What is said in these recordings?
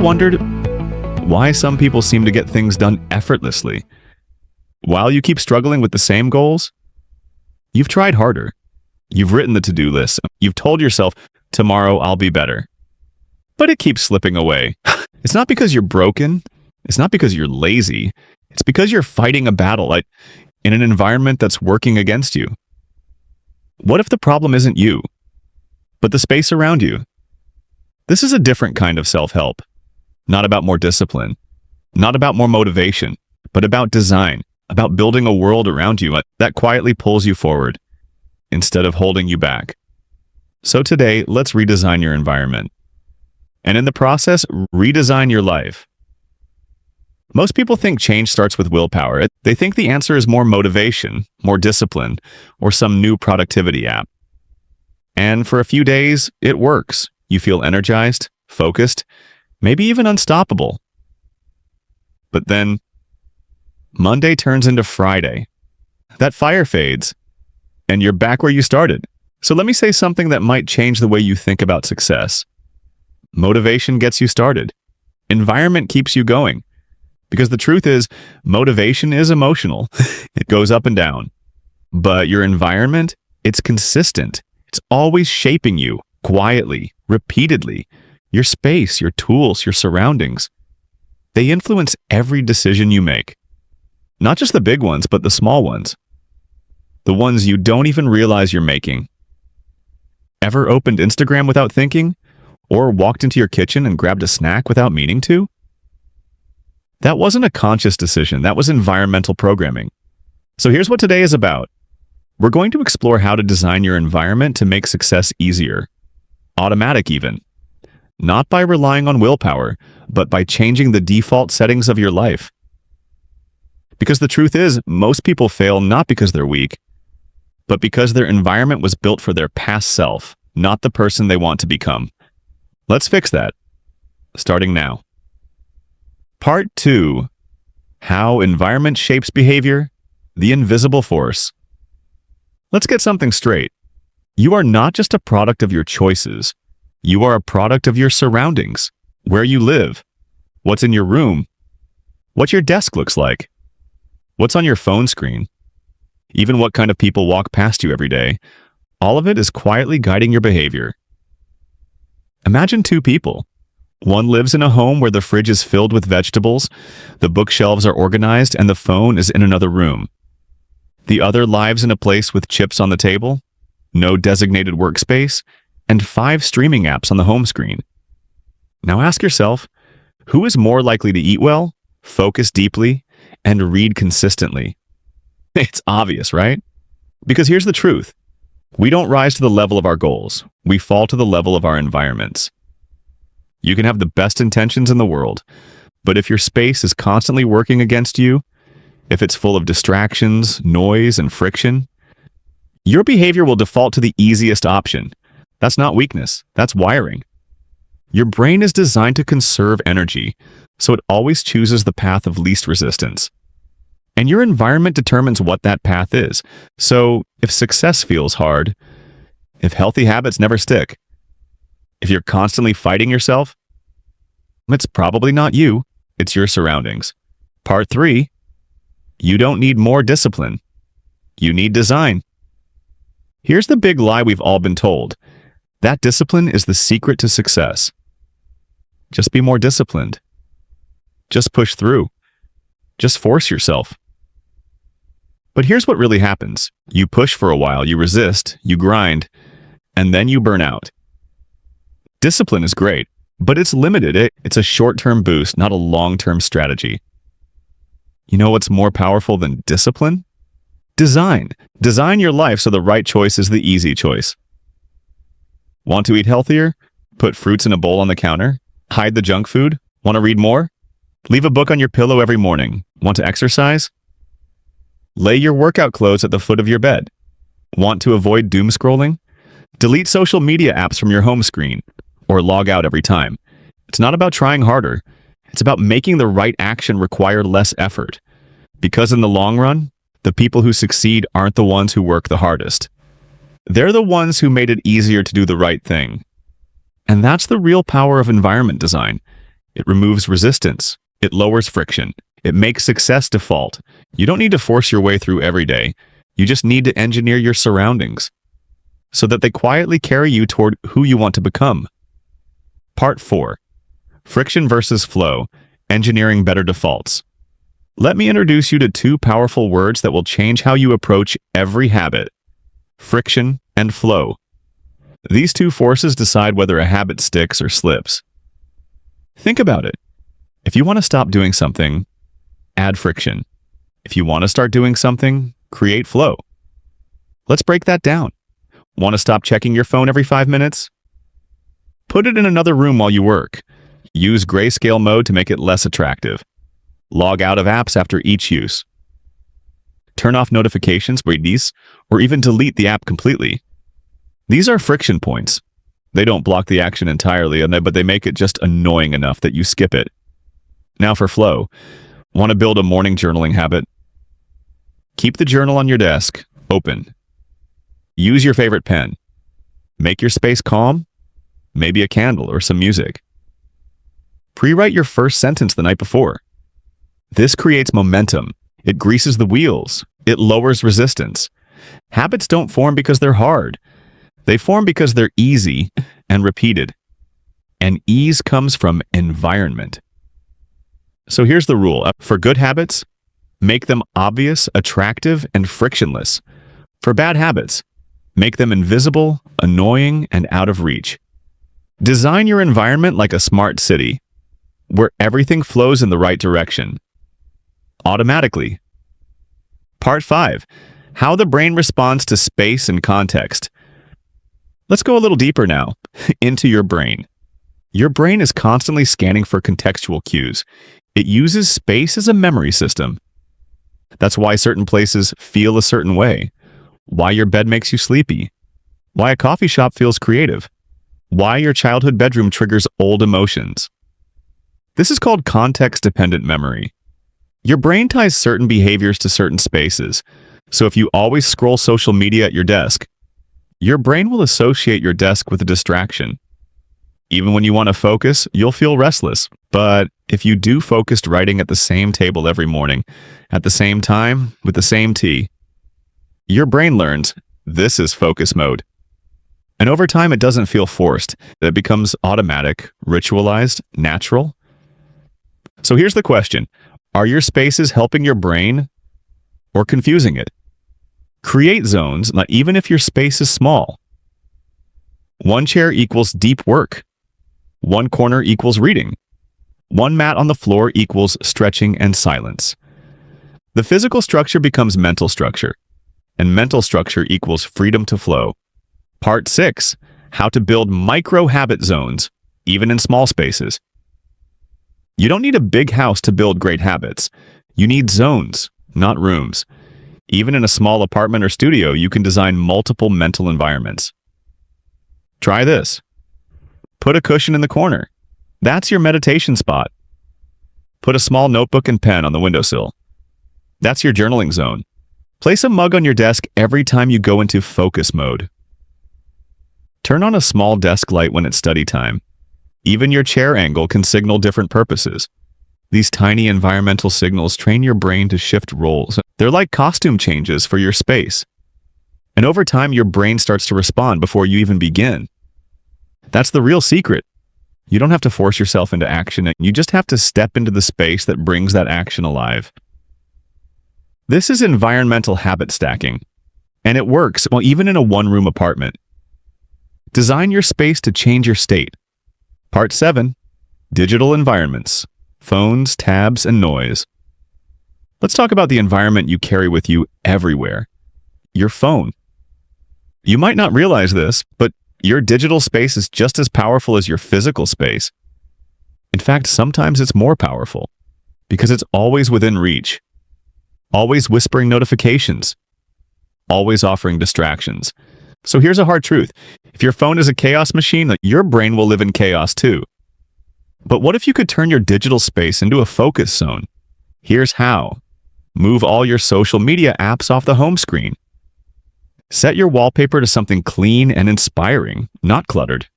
wondered why some people seem to get things done effortlessly? While you keep struggling with the same goals, you've tried harder. You've written the to-do list. You've told yourself, tomorrow I'll be better. But it keeps slipping away. It's not because you're broken. It's not because you're lazy. It's because you're fighting a battle in an environment that's working against you. What if the problem isn't you, but the space around you? This is a different kind of self-help. Not about more discipline, not about more motivation, but about design, about building a world around you that quietly pulls you forward instead of holding you back. So today, let's redesign your environment. And in the process, redesign your life. Most people think change starts with willpower. They think the answer is more motivation, more discipline, or some new productivity app. And for a few days, it works. You feel energized, focused, maybe even unstoppable. But then, Monday turns into Friday. That fire fades, and you're back where you started. So let me say something that might change the way you think about success. Motivation gets you started. Environment keeps you going. Because the truth is, motivation is emotional. It goes up and down. But your environment, it's consistent. It's always shaping you, quietly, repeatedly. Your space, your tools, your surroundings. They influence every decision you make. Not just the big ones, but the small ones. The ones you don't even realize you're making. Ever opened Instagram without thinking? Or walked into your kitchen and grabbed a snack without meaning to? That wasn't a conscious decision. That was environmental programming. So here's what today is about. We're going to explore how to design your environment to make success easier. Automatic even. Not by relying on willpower, but by changing the default settings of your life. Because the truth is, most people fail not because they're weak, but because their environment was built for their past self, not the person they want to become. Let's fix that. Starting now. Part 2. How environment shapes behavior, the invisible force. Let's get something straight. You are not just a product of your choices. You are a product of your surroundings, where you live, what's in your room, what your desk looks like, what's on your phone screen, even what kind of people walk past you every day. All of it is quietly guiding your behavior. Imagine two people. One lives in a home where the fridge is filled with vegetables, the bookshelves are organized, and the phone is in another room. The other lives in a place with chips on the table, no designated workspace, and 5 streaming apps on the home screen. Now ask yourself, who is more likely to eat well, focus deeply, and read consistently? It's obvious, right? Because here's the truth. We don't rise to the level of our goals. We fall to the level of our environments. You can have the best intentions in the world, but if your space is constantly working against you, if it's full of distractions, noise, and friction, your behavior will default to the easiest option. That's not weakness, that's wiring. Your brain is designed to conserve energy, so it always chooses the path of least resistance. And your environment determines what that path is. So if success feels hard, if healthy habits never stick, if you're constantly fighting yourself, it's probably not you, it's your surroundings. Part 3, you don't need more discipline. You need design. Here's the big lie we've all been told. That discipline is the secret to success. Just be more disciplined. Just push through. Just force yourself. But here's what really happens. You push for a while, you resist, you grind, and then you burn out. Discipline is great, but it's limited. It's a short-term boost, not a long-term strategy. You know what's more powerful than discipline? Design. Design your life so the right choice is the easy choice. Want to eat healthier? Put fruits in a bowl on the counter. Hide the junk food. Want to read more? Leave a book on your pillow every morning. Want to exercise? Lay your workout clothes at the foot of your bed. Want to avoid doom scrolling? Delete social media apps from your home screen, or log out every time. It's not about trying harder. It's about making the right action require less effort. Because in the long run, the people who succeed aren't the ones who work the hardest. They're the ones who made it easier to do the right thing. And that's the real power of environment design. It removes resistance. It lowers friction. It makes success default. You don't need to force your way through every day. You just need to engineer your surroundings so that they quietly carry you toward who you want to become. Part 4. Friction versus flow. Engineering better defaults. Let me introduce you to two powerful words that will change how you approach every habit: friction and flow. These two forces decide whether a habit sticks or slips. Think about it. If you want to stop doing something, add friction. If you want to start doing something, create flow. Let's break that down. Want to stop checking your phone every 5 minutes? Put it in another room while you work. Use grayscale mode to make it less attractive. Log out of apps after each use. Turn off notifications, or even delete the app completely. These are friction points. They don't block the action entirely, but they make it just annoying enough that you skip it. Now for flow. Want to build a morning journaling habit? Keep the journal on your desk, open. Use your favorite pen. Make your space calm, maybe a candle or some music. Pre-write your first sentence the night before. This creates momentum. It greases the wheels. It lowers resistance. Habits don't form because they're hard. They form because they're easy and repeated. And ease comes from environment. So here's the rule. For good habits, make them obvious, attractive, and frictionless. For bad habits, make them invisible, annoying, and out of reach. Design your environment like a smart city, where everything flows in the right direction. Automatically. Part 5. How the brain responds to space and context. Let's go a little deeper now, into your brain. Your brain is constantly scanning for contextual cues. It uses space as a memory system. That's why certain places feel a certain way, why your bed makes you sleepy, why a coffee shop feels creative, why your childhood bedroom triggers old emotions. This is called context-dependent memory. Your brain ties certain behaviors to certain spaces, so if you always scroll social media at your desk, your brain will associate your desk with a distraction. Even when you want to focus, you'll feel restless. But if you do focused writing at the same table every morning, at the same time, with the same tea, your brain learns this is focus mode. And over time, it doesn't feel forced. It becomes automatic, ritualized, natural. So here's the question. Are your spaces helping your brain or confusing it? Create zones, even if your space is small. One chair equals deep work. One corner equals reading. One mat on the floor equals stretching and silence. The physical structure becomes mental structure, and mental structure equals freedom to flow. Part 6. How to build micro habit zones, even in small spaces. You don't need a big house to build great habits. You need zones, not rooms. Even in a small apartment or studio, you can design multiple mental environments. Try this. Put a cushion in the corner. That's your meditation spot. Put a small notebook and pen on the windowsill. That's your journaling zone. Place a mug on your desk every time you go into focus mode. Turn on a small desk light when it's study time. Even your chair angle can signal different purposes. These tiny environmental signals train your brain to shift roles. They're like costume changes for your space. And over time, your brain starts to respond before you even begin. That's the real secret. You don't have to force yourself into action. You just have to step into the space that brings that action alive. This is environmental habit stacking. And it works, even in a one-room apartment. Design your space to change your state. Part 7. Digital environments. Phones, tabs, and noise. Let's talk about the environment you carry with you everywhere. Your phone. You might not realize this, but your digital space is just as powerful as your physical space. In fact, sometimes it's more powerful because it's always within reach, always whispering notifications, always offering distractions. So here's a hard truth. If your phone is a chaos machine, your brain will live in chaos too. But what if you could turn your digital space into a focus zone? Here's how. Move all your social media apps off the home screen. Set your wallpaper to something clean and inspiring, not cluttered.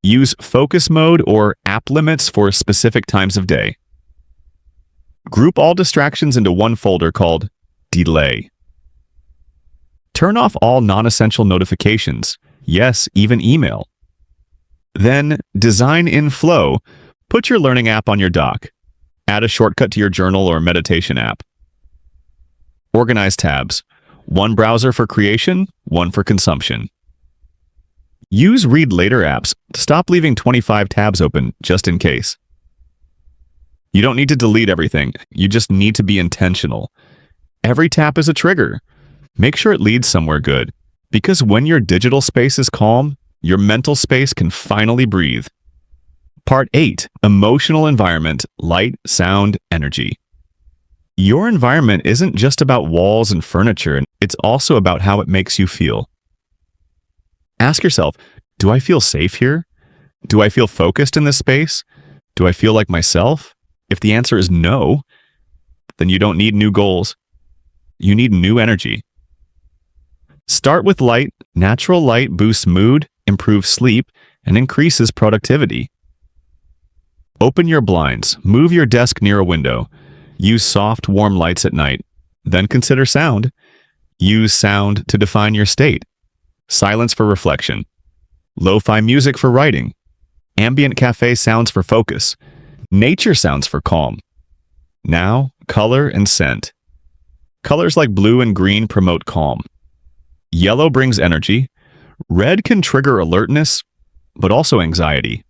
Use focus mode or app limits for specific times of day. Group all distractions into one folder called Delay. Turn off all non-essential notifications. Yes, even email. Then, design in flow. Put your learning app on your dock. Add a shortcut to your journal or meditation app. Organize tabs. One browser for creation, one for consumption. Use read later apps to stop leaving 25 tabs open just in case. You don't need to delete everything. You just need to be intentional. Every tap is a trigger. Make sure it leads somewhere good, because when your digital space is calm, your mental space can finally breathe. Part 8. Emotional environment, light, sound, energy. Your environment isn't just about walls and furniture, it's also about how it makes you feel. Ask yourself, do I feel safe here? Do I feel focused in this space? Do I feel like myself? If the answer is no, then you don't need new goals. You need new energy. Start with light. Natural light boosts mood, improves sleep, and increases productivity. Open your blinds. Move your desk near a window. Use soft, warm lights at night. Then consider sound. Use sound to define your state. Silence for reflection. Lo-fi music for writing. Ambient cafe sounds for focus. Nature sounds for calm. Now, color and scent. Colors like blue and green promote calm. Yellow brings energy. Red can trigger alertness, but also anxiety.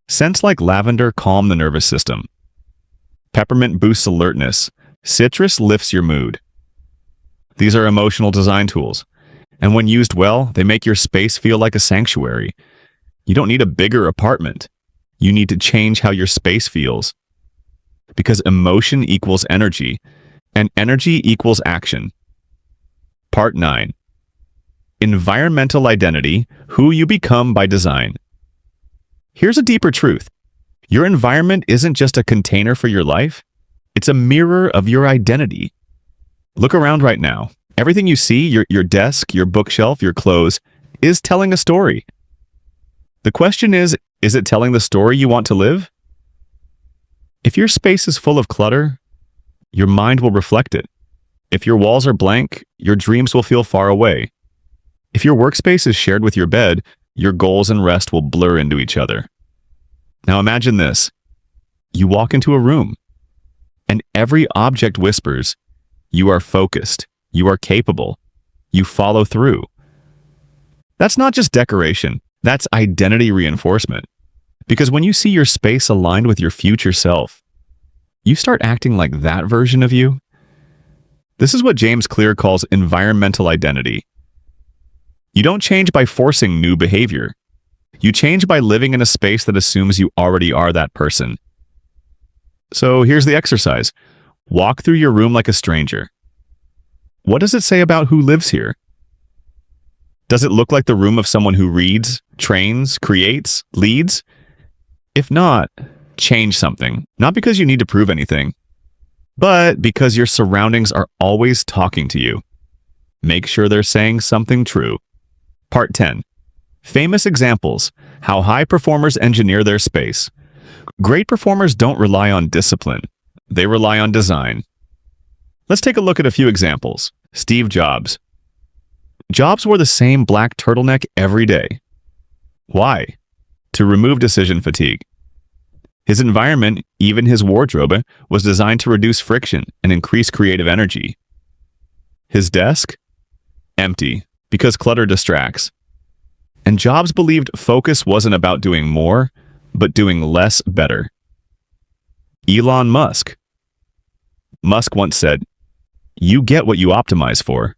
Scents like lavender calm the nervous system. Peppermint boosts alertness. Citrus lifts your mood. These are emotional design tools, and when used well, they make your space feel like a sanctuary. You don't need a bigger apartment. You need to change how your space feels. Because emotion equals energy, and energy equals action. Part 9. Environmental identity, who you become by design. Here's a deeper truth. Your environment isn't just a container for your life. It's a mirror of your identity. Look around right now. Everything you see, your desk, your bookshelf, your clothes, is telling a story. The question is it telling the story you want to live? If your space is full of clutter, your mind will reflect it. If your walls are blank, your dreams will feel far away. If your workspace is shared with your bed, your goals and rest will blur into each other. Now imagine this. You walk into a room, and every object whispers, "You are focused. You are capable. You follow through." That's not just decoration. That's identity reinforcement. Because when you see your space aligned with your future self, you start acting like that version of you. This is what James Clear calls environmental identity. You don't change by forcing new behavior. You change by living in a space that assumes you already are that person. So here's the exercise. Walk through your room like a stranger. What does it say about who lives here? Does it look like the room of someone who reads, trains, creates, leads? If not, change something. Not because you need to prove anything, but because your surroundings are always talking to you. Make sure they're saying something true. Part 10. Famous examples. How high performers engineer their space. Great performers don't rely on discipline. They rely on design. Let's take a look at a few examples. Steve Jobs. Jobs wore the same black turtleneck every day. Why? To remove decision fatigue. His environment, even his wardrobe, was designed to reduce friction and increase creative energy. His desk? Empty, because clutter distracts. And Jobs believed focus wasn't about doing more, but doing less better. Elon Musk. Musk once said, "You get what you optimize for."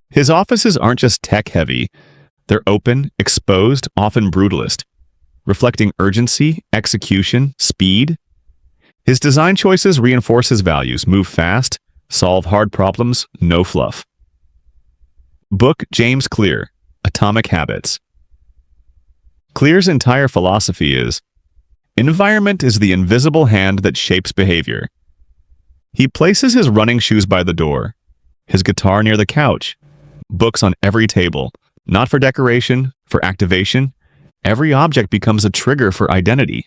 His offices aren't just tech-heavy. They're open, exposed, often brutalist, reflecting urgency, execution, speed. His design choices reinforce his values: move fast, solve hard problems, no fluff. Book James Clear, Atomic Habits. Clear's entire philosophy is, environment is the invisible hand that shapes behavior. He places his running shoes by the door, his guitar near the couch, books on every table, not for decoration, for activation, every object becomes a trigger for identity.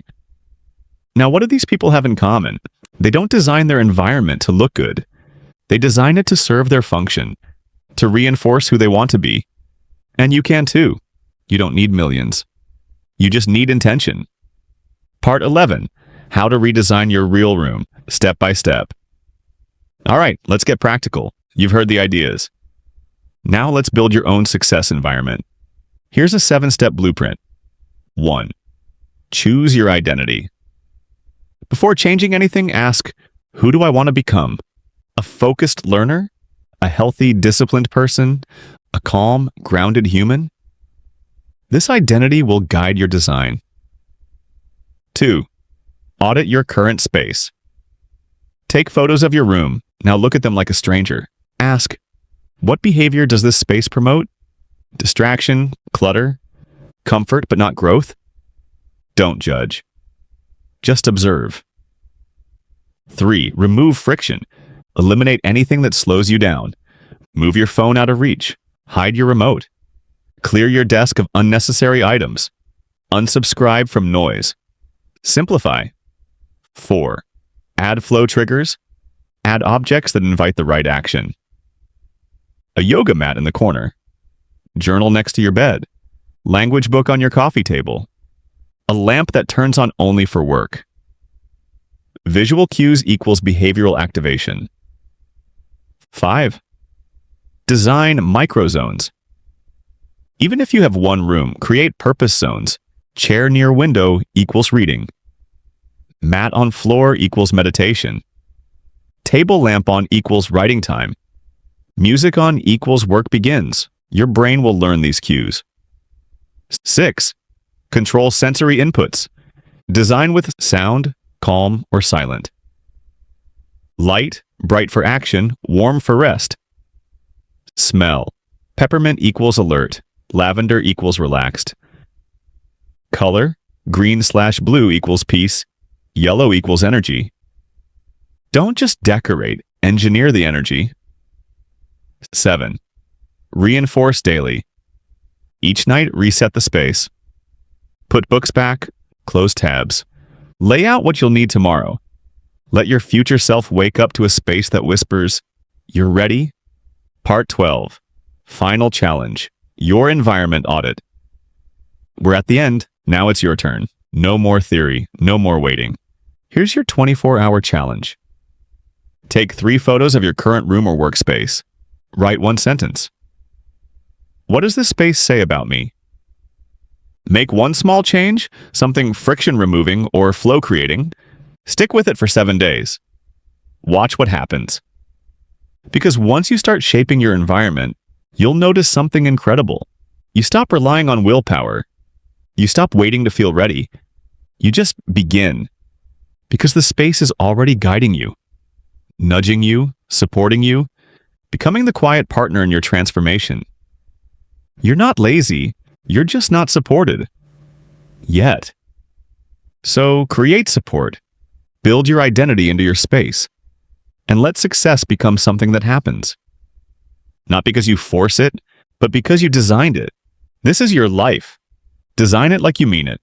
Now, what do these people have in common? They don't design their environment to look good. They design it to serve their function, to reinforce who they want to be. And you can too. You don't need millions. You just need intention. Part 11, how to redesign your real room, step by step. All right, let's get practical. You've heard the ideas. Now let's build your own success environment. Here's a 7-step blueprint. 1. Choose your identity. Before changing anything, ask, who do I want to become? A focused learner? A healthy, disciplined person? A calm, grounded human? This identity will guide your design. 2. Audit your current space. Take photos of your room. Now look at them like a stranger. Ask, what behavior does this space promote? Distraction, clutter, comfort but not growth? Don't judge. Just observe. 3. Remove friction. Eliminate anything that slows you down. Move your phone out of reach. Hide your remote. Clear your desk of unnecessary items. Unsubscribe from noise. Simplify. 4. Add flow triggers. Add objects that invite the right action. A yoga mat in the corner. Journal next to your bed. Language book on your coffee table. A lamp that turns on only for work. Visual cues equals behavioral activation. 5. Design microzones. Even if you have one room, create purpose zones. Chair near window equals reading. Mat on floor equals meditation. Table lamp on equals writing time. Music on equals work begins. Your brain will learn these cues. 6. Control sensory inputs. Design with sound, calm, or silent. Light, bright for action, warm for rest. Smell. Peppermint equals alert. Lavender equals relaxed. Color. Green/blue equals peace. Yellow equals energy. Don't just decorate, engineer the energy. 7. Reinforce daily. Each night, reset the space. Put books back, close tabs. Lay out what you'll need tomorrow. Let your future self wake up to a space that whispers, "You're ready?" Part 12. Final challenge. Your environment audit. We're at the end. Now it's your turn. No more theory. No more waiting. Here's your 24-hour challenge. Take 3 photos of your current room or workspace. Write 1 sentence. What does this space say about me? Make 1 small change, something friction removing or flow creating. Stick with it for 7 days. Watch what happens. Because once you start shaping your environment, you'll notice something incredible. You stop relying on willpower. You stop waiting to feel ready. You just begin. Because the space is already guiding you, nudging you, supporting you, becoming the quiet partner in your transformation. You're not lazy. You're just not supported. Yet. So create support. Build your identity into your space. And let success become something that happens. Not because you force it, but because you designed it. This is your life. Design it like you mean it.